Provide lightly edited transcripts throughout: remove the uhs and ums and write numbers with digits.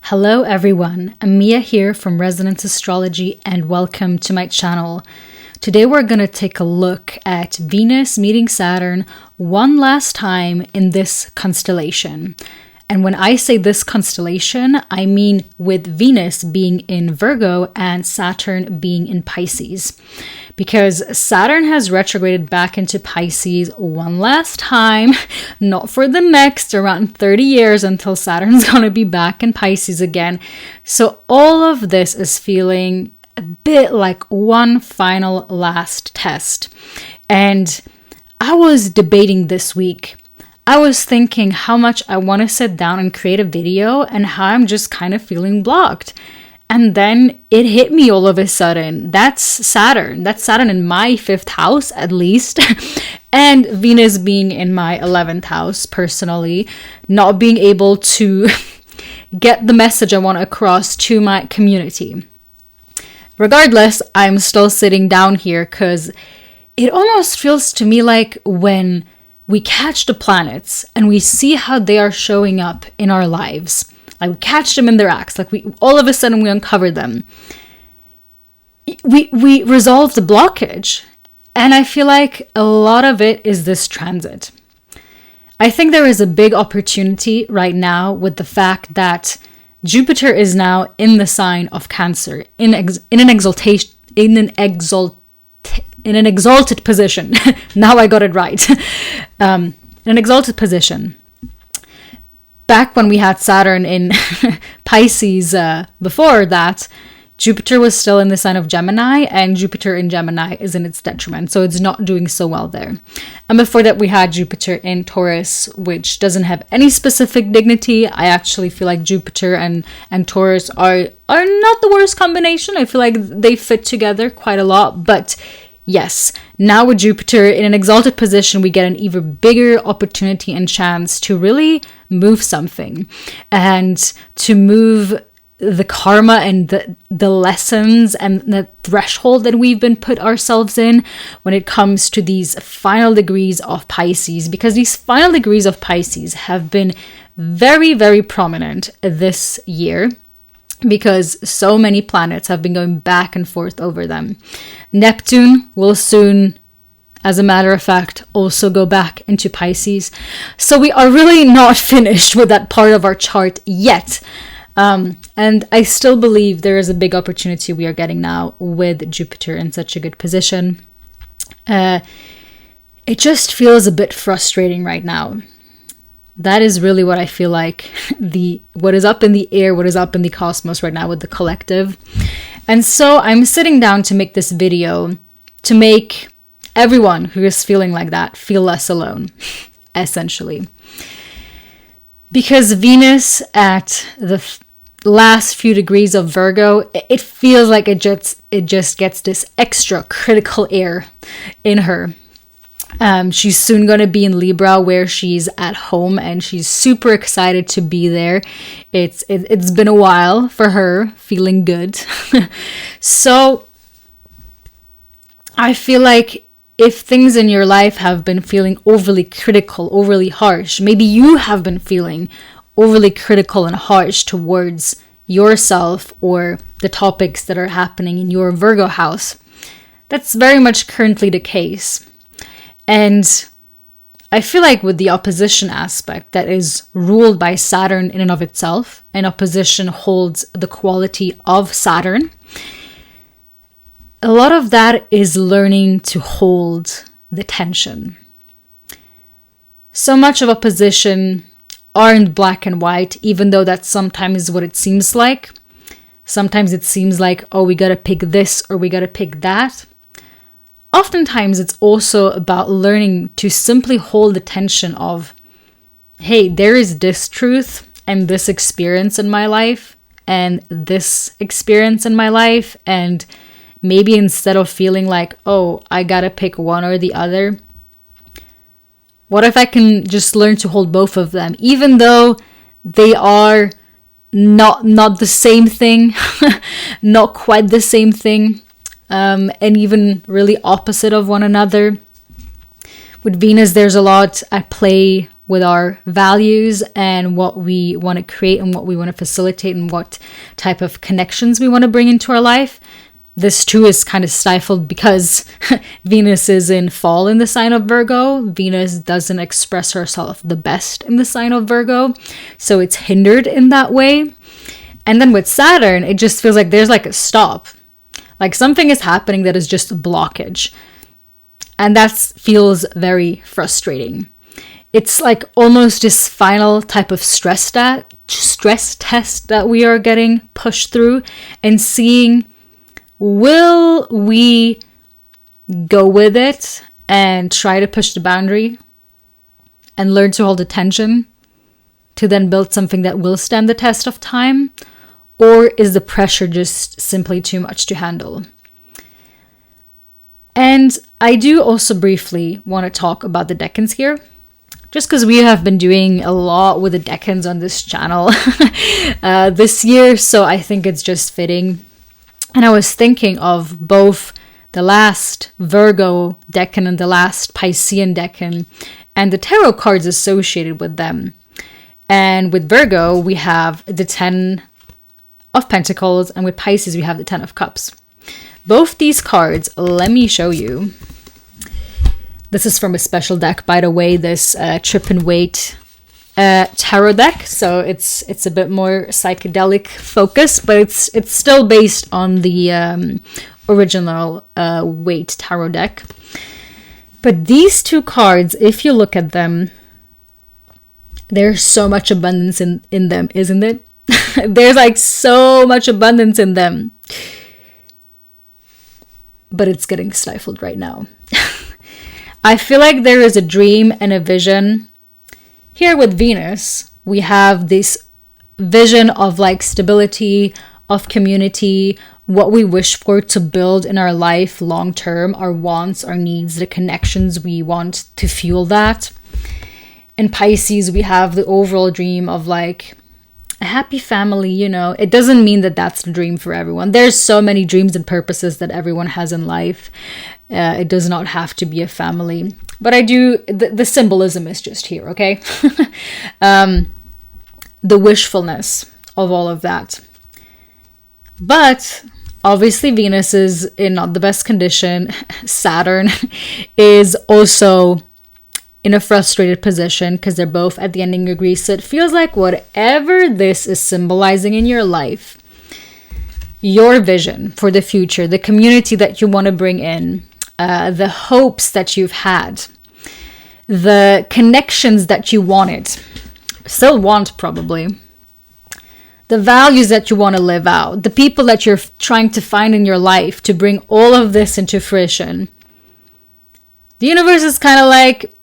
Hello everyone, Mia here from Resonance Astrology and welcome to my channel. Today we're going to take a look at Venus meeting Saturn one last time in this constellation. And when I say this constellation, I mean with Venus being in Virgo and Saturn being in Pisces. Because Saturn has retrograded back into Pisces one last time, not for the next around 30 years until Saturn's gonna be back in Pisces again. So all of this is feeling a bit like one final last test. And I was debating this week. I was thinking how much I want to sit down and create a video and how I'm just kind of feeling blocked. And then it hit me all of a sudden. That's Saturn. That's Saturn in my 5th house, at least. And Venus being in my 11th house, personally. Not being able to get the message I want across to my community. Regardless, I'm still sitting down here because it almost feels to me like when we catch the planets and we see how they are showing up in our lives. Like we catch them in their acts, like we all of a sudden we uncover them. We resolve the blockage. And I feel like a lot of it is this transit. I think there is a big opportunity right now with the fact that Jupiter is now in the sign of Cancer, in an exalted position. Now I got it right. In an exalted position. Back when we had Saturn in Pisces before that, Jupiter was still in the sign of Gemini, and Jupiter in Gemini is in its detriment, so it's not doing so well there. And before that we had Jupiter in Taurus, which doesn't have any specific dignity. I actually feel like Jupiter and Taurus are not the worst combination. I feel like they fit together quite a lot, but yes, now with Jupiter in an exalted position, we get an even bigger opportunity and chance to really move something and to move the karma and the lessons and the threshold that we've been put ourselves in when it comes to these final degrees of Pisces, because these final degrees of Pisces have been very, very prominent this year. Because so many planets have been going back and forth over them. Neptune will soon, as a matter of fact, also go back into Pisces. So we are really not finished with that part of our chart yet. And I still believe there is a big opportunity we are getting now with Jupiter in such a good position. It just feels a bit frustrating right now. That is really what I feel like what is up in the air, what is up in the cosmos right now with the collective. And so I'm sitting down to make this video to make everyone who is feeling like that feel less alone, essentially. Because Venus at the last few degrees of Virgo, it feels like it just gets this extra critical air in her. She's soon going to be in Libra, where she's at home, and she's super excited to be there. It's been a while for her, feeling good. So I feel like if things in your life have been feeling overly critical, overly harsh, maybe you have been feeling overly critical and harsh towards yourself or the topics that are happening in your Virgo house. That's very much currently the case. And I feel like with the opposition aspect that is ruled by Saturn in and of itself, and opposition holds the quality of Saturn, a lot of that is learning to hold the tension. So much of opposition aren't black and white, even though that sometimes is what it seems like. Sometimes it seems like, oh, we gotta pick this or we gotta pick that. Oftentimes, it's also about learning to simply hold the tension of, hey, there is this truth and this experience in my life and this experience in my life. And maybe instead of feeling like, oh, I gotta pick one or the other, what if I can just learn to hold both of them, even though they are not the same thing, not quite the same thing. And even really opposite of one another. With Venus, there's a lot at play with our values and what we want to create and what we want to facilitate and what type of connections we want to bring into our life. This too is kind of stifled because Venus is in fall in the sign of Virgo. Venus doesn't express herself the best in the sign of Virgo, so it's hindered in that way. And then with Saturn, it just feels like there's like a stop. Like something is happening that is just a blockage. And that feels very frustrating. It's like almost this final type of stress test that we are getting pushed through and seeing, will we go with it and try to push the boundary and learn to hold the tension to then build something that will stand the test of time? Or is the pressure just simply too much to handle? And I do also briefly want to talk about the decans here, just because we have been doing a lot with the decans on this channel this year, so I think it's just fitting. And I was thinking of both the last Virgo decan and the last Piscean decan and the tarot cards associated with them. And with Virgo, we have the 10 of Pentacles, and with Pisces, we have the 10 of Cups. Both these cards, let me show you. This is from a special deck, by the way, this Trip and Wait tarot deck. So it's a bit more psychedelic focused, but it's still based on the original Wait tarot deck. But these two cards, if you look at them, there's so much abundance in them, isn't it? There's like so much abundance in them. But it's getting stifled right now. I feel like there is a dream and a vision. Here with Venus, we have this vision of like stability, of community, what we wish for to build in our life long term, our wants, our needs, the connections we want to fuel that. In Pisces, we have the overall dream of like a happy family, you know. It doesn't mean that that's the dream for everyone. There's so many dreams and purposes that everyone has in life. It does not have to be a family. But I do, the symbolism is just here, okay? The wishfulness of all of that. But obviously Venus is in not the best condition. Saturn is also in a frustrated position because they're both at the ending degree. So it feels like whatever this is symbolizing in your life, your vision for the future, the community that you want to bring in, the hopes that you've had, the connections that you wanted, still want probably, the values that you want to live out, the people that you're trying to find in your life to bring all of this into fruition. The universe is kind of like,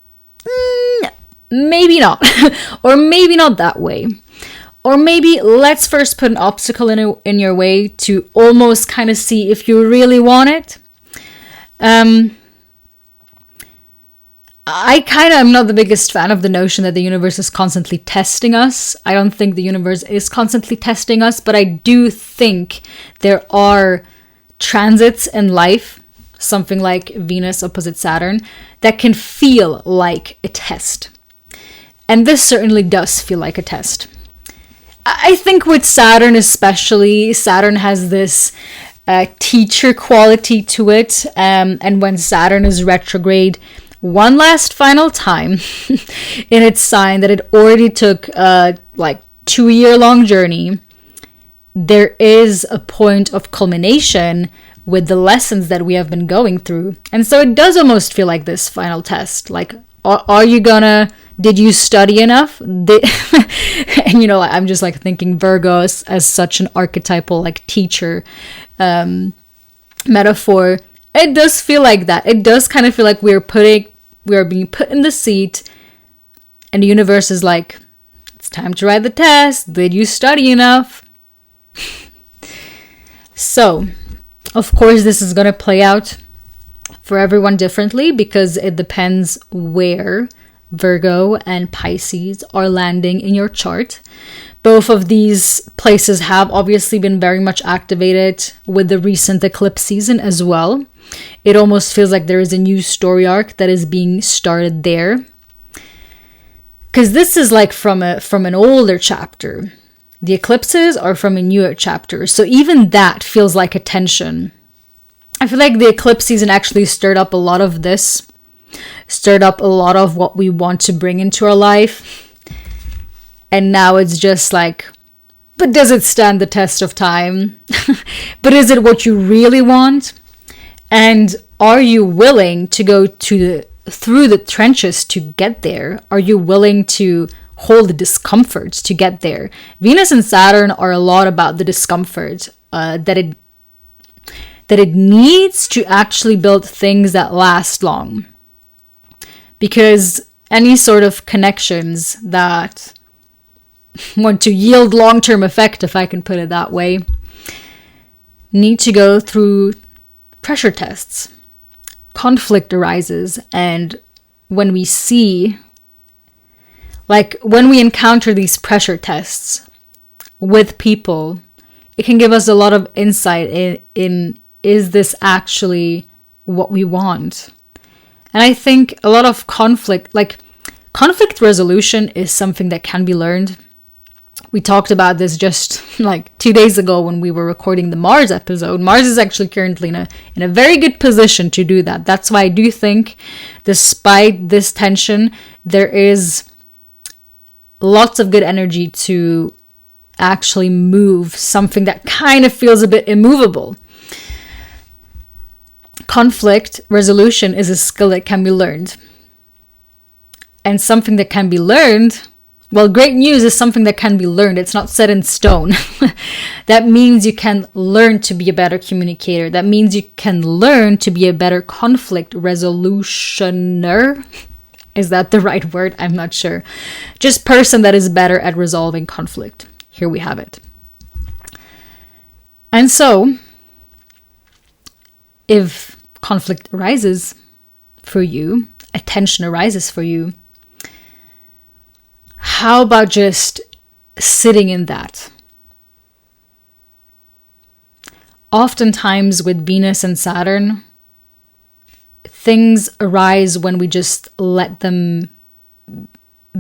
maybe not, or maybe not that way. Or maybe let's first put an obstacle in your way to almost kind of see if you really want it. I kind of am not the biggest fan of the notion that the universe is constantly testing us. I don't think the universe is constantly testing us, but I do think there are transits in life, something like Venus opposite Saturn, that can feel like a test. And this certainly does feel like a test. I think with Saturn especially, Saturn has this teacher quality to it. And when Saturn is retrograde one last final time in its sign that it already took like 2-year-long journey, there is a point of culmination with the lessons that we have been going through. And so it does almost feel like this final test. Like, are you did you study enough? And you know, I'm just like thinking Virgo as such an archetypal like teacher metaphor. It does feel like that. It does kind of feel like we are being put in the seat and the universe is like, it's time to write the test. Did you study enough? So, of course, this is going to play out for everyone differently because it depends where Virgo and Pisces are landing in your chart. Both of these places have obviously been very much activated with the recent eclipse season as well. It almost feels like there is a new story arc that is being started there. Because this is like from an older chapter. The eclipses are from a newer chapter. So even that feels like a tension. I feel like the eclipse season actually stirred up a lot of this. Stirred up a lot of what we want to bring into our life. And now it's just like, but does it stand the test of time? But is it what you really want? And are you willing to go through the trenches to get there? Are you willing to hold the discomfort to get there? Venus and Saturn are a lot about the discomfort that it needs to actually build things that last long. Because any sort of connections that want to yield long-term effect, if I can put it that way, need to go through pressure tests. Conflict arises, and when we see, like when we encounter these pressure tests with people, it can give us a lot of insight in is this actually what we want? And I think a lot of conflict resolution is something that can be learned. We talked about this just like 2 days ago when we were recording the Mars episode. Mars is actually currently in a very good position to do that. That's why I do think, despite this tension, there is lots of good energy to actually move something that kind of feels a bit immovable. Conflict resolution is a skill that can be learned. And something that can be learned, well, great news is something that can be learned. It's not set in stone. That means you can learn to be a better communicator. That means you can learn to be a better conflict resolutioner. Is that the right word? I'm not sure. Just person that is better at resolving conflict. Here we have it. And so, if conflict arises for you, a tension arises for you, how about just sitting in that? Oftentimes with Venus and Saturn, things arise when we just let them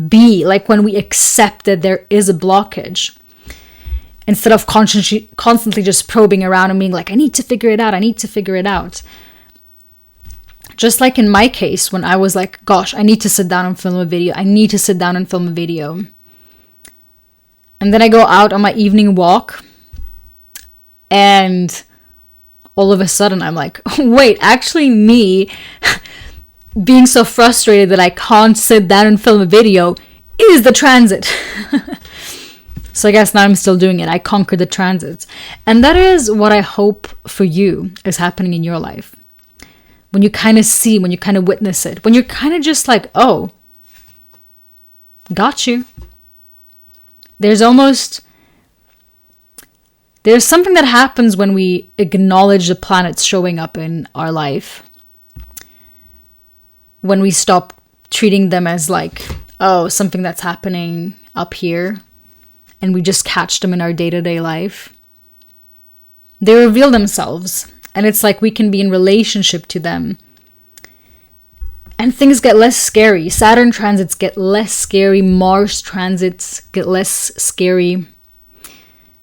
be, like when we accept that there is a blockage. Instead of constantly just probing around and being like, I need to figure it out. Just like in my case, when I was like, gosh, I need to sit down and film a video. And then I go out on my evening walk, and all of a sudden I'm like, wait, actually me being so frustrated that I can't sit down and film a video is the transit. So I guess now I'm still doing it. I conquered the transits. And that is what I hope for you is happening in your life. When you kind of see, when you kind of witness it, when you're kind of just like, oh, got you. There's something that happens when we acknowledge the planets showing up in our life. When we stop treating them as like, oh, something that's happening up here, and we just catch them in our day-to-day life. They reveal themselves. And it's like we can be in relationship to them. And things get less scary. Saturn transits get less scary. Mars transits get less scary.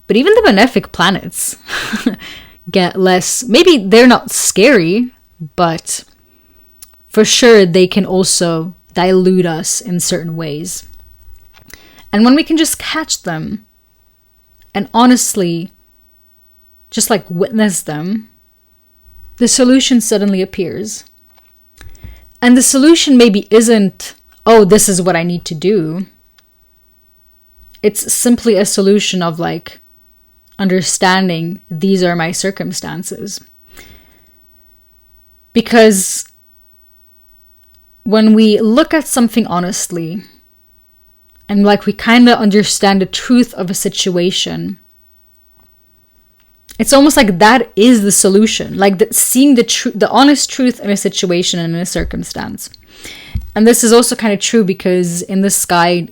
But even the benefic planets get less. Maybe they're not scary, but for sure they can also dilute us in certain ways. And when we can just catch them and honestly just like witness them, the solution suddenly appears. And the solution maybe isn't, oh, this is what I need to do. It's simply a solution of like understanding these are my circumstances. Because when we look at something honestly, and like we kind of understand the truth of a situation, it's almost like that is the solution, like seeing the honest truth in a situation and in a circumstance. And this is also kind of true because in the sky,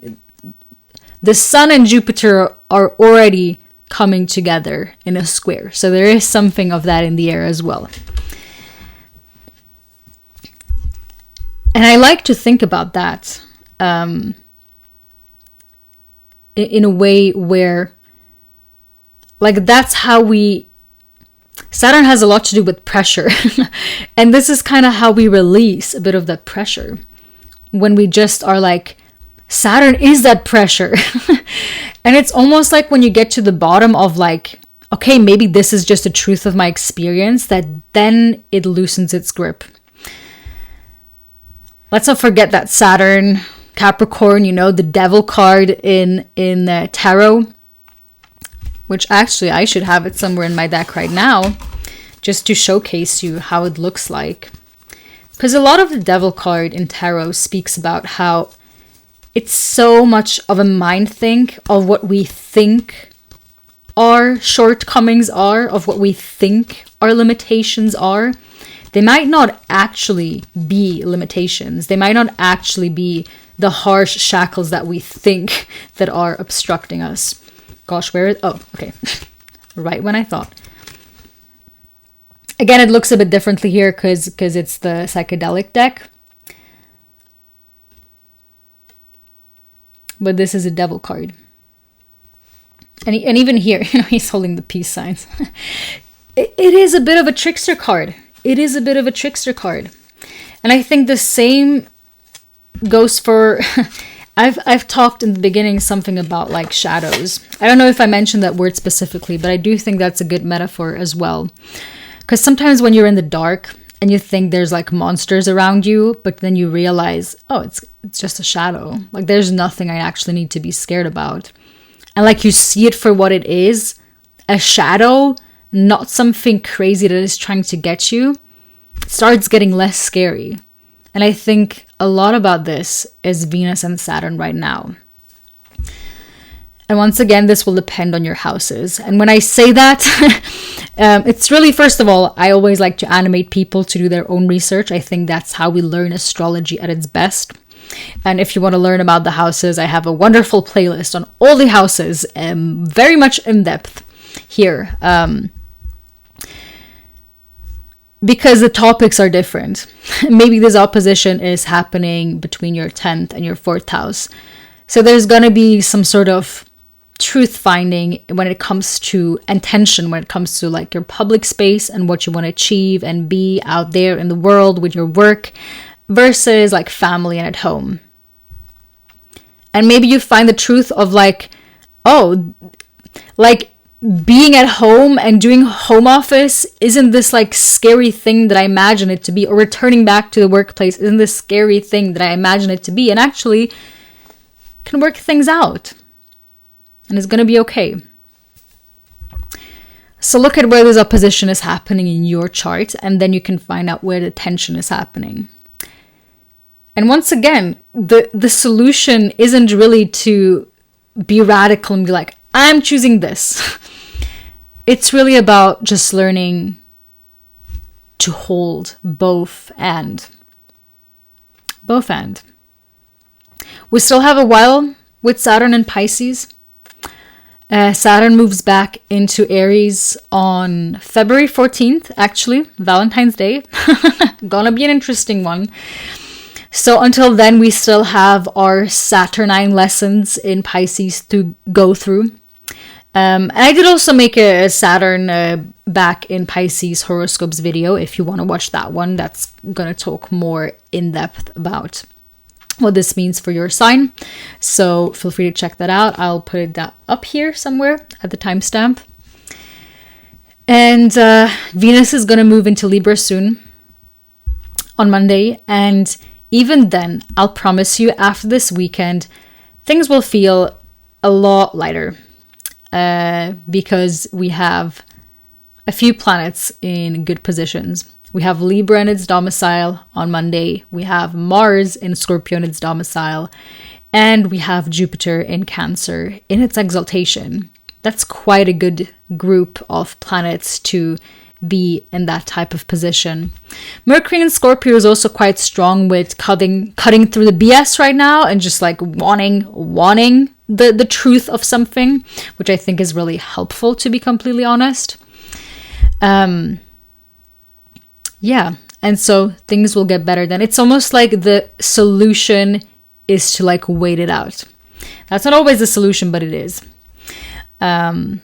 the Sun and Jupiter are already coming together in a square. So there is something of that in the air as well. And I like to think about that. in a way where, like, that's how Saturn has a lot to do with pressure. And this is kind of how we release a bit of that pressure. When we just are like, Saturn is that pressure. And it's almost like when you get to the bottom of like, okay, maybe this is just the truth of my experience, that then it loosens its grip. Let's not forget that Saturn, Capricorn, the devil card in tarot, which actually I should have it somewhere in my deck right now, just to showcase you how it looks like. Because a lot of the devil card in tarot speaks about how it's so much of a mind think of what we think our shortcomings are, of what we think our limitations are. They might not actually be limitations. They might not actually be the harsh shackles that we think that are obstructing us. Gosh, oh, okay. Right when I thought. Again, it looks a bit differently here because it's the psychedelic deck. But this is a devil card. And even here, he's holding the peace signs. It is a bit of a trickster card. It is a bit of a trickster card. And I think the same goes for... I've talked in the beginning something about like shadows. I don't know if I mentioned that word specifically, but I do think that's a good metaphor as well. Because sometimes when you're in the dark and you think there's like monsters around you, but then you realize, oh, it's just a shadow. Like there's nothing I actually need to be scared about. And like you see it for what it is, a shadow, not something crazy that is trying to get you, it starts getting less scary. And I think a lot about this is Venus and Saturn right now. And once again, this will depend on your houses. And when I say that, it's really, first of all, I always like to animate people to do their own research. I think that's how we learn astrology at its best. And if you want to learn about the houses, I have a wonderful playlist on all the houses, very much in depth here. Because the topics are different. Maybe this opposition is happening between your 10th and your 4th house. So there's going to be some sort of truth finding when it comes to intention, when it comes to like your public space and what you want to achieve and be out there in the world with your work versus like family and at home. And maybe you find the truth of like, oh, like being at home and doing home office isn't this like scary thing that I imagine it to be, or returning back to the workplace isn't this scary thing that I imagine it to be, and actually can work things out and it's going to be okay. So look at where this opposition is happening in your chart, and then you can find out where the tension is happening. And once again, the solution isn't really to be radical and be like, I'm choosing this. It's really about just learning to hold both and. Both and. We still have a while with Saturn and Pisces. Saturn moves back into Aries on February 14th, actually, Valentine's Day. Gonna be an interesting one. So until then, we still have our Saturnine lessons in Pisces to go through. And I did also make a Saturn back in Pisces horoscopes video. If you want to watch that one, that's going to talk more in depth about what this means for your sign. So feel free to check that out. I'll put it up here somewhere at the timestamp. And Venus is going to move into Libra soon on Monday. And even then, I'll promise you, after this weekend, things will feel a lot lighter. Because we have a few planets in good positions. We have Libra in its domicile on Monday. We have Mars in Scorpio in its domicile. And we have Jupiter in Cancer in its exaltation. That's quite a good group of planets to be in that type of position. Mercury in Scorpio is also quite strong with cutting through the BS right now and just like wanting the truth of something, which I think is really helpful, to be completely honest. Yeah, and so things will get better then. It's almost like the solution is to like wait it out. That's not always the solution, but it is. And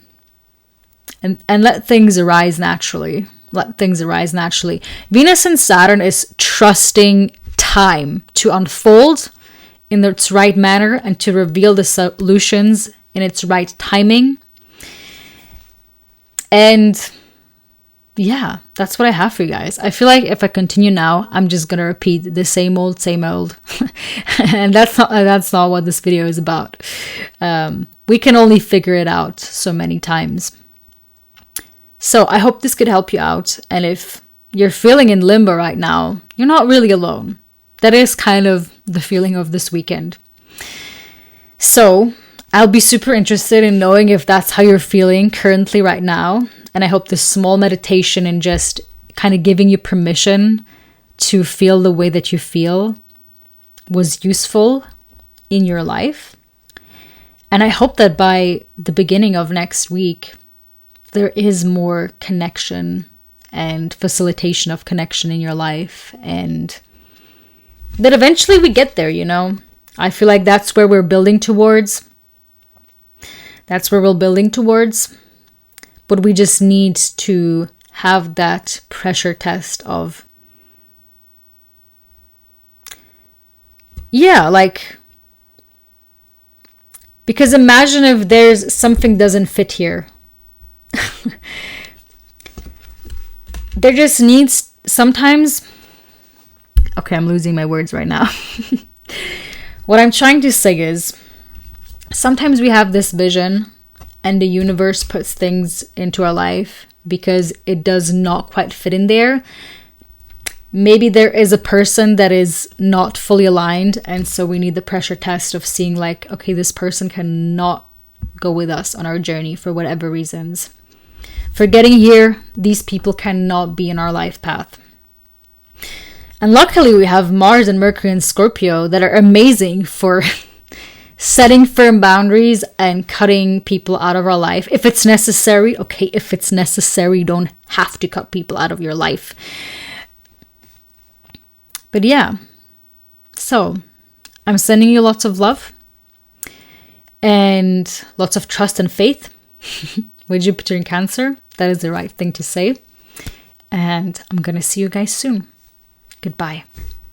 let things arise naturally. Let things arise naturally. Venus and Saturn is trusting time to unfold in its right manner and to reveal the solutions in its right timing. And yeah, that's what I have for you guys. I feel like if I continue now, I'm just gonna repeat the same old. And that's not what this video is about. We can only figure it out so many times. So I hope this could help you out. And if you're feeling in limbo right now, you're not really alone. That is kind of the feeling of this weekend. So I'll be super interested in knowing if that's how you're feeling currently right now. And I hope this small meditation and just kind of giving you permission to feel the way that you feel was useful in your life. And I hope that by the beginning of next week, there is more connection and facilitation of connection in your life. And that eventually we get there, you know. I feel like that's where we're building towards. That's where we're building towards. But we just need to have that pressure test of, yeah, like, because imagine if there's something doesn't fit here. There just needs sometimes, okay, I'm losing my words right now. What I'm trying to say is sometimes we have this vision and the universe puts things into our life because it does not quite fit in there. Maybe there is a person that is not fully aligned, and so we need the pressure test of seeing like, okay, this person cannot go with us on our journey for whatever reasons. For getting here, these people cannot be in our life path. And luckily we have Mars and Mercury and Scorpio that are amazing for setting firm boundaries and cutting people out of our life. If it's necessary, okay, if it's necessary, you don't have to cut people out of your life. But yeah, so I'm sending you lots of love and lots of trust and faith with Jupiter in Cancer. That is the right thing to say. And I'm going to see you guys soon. Goodbye.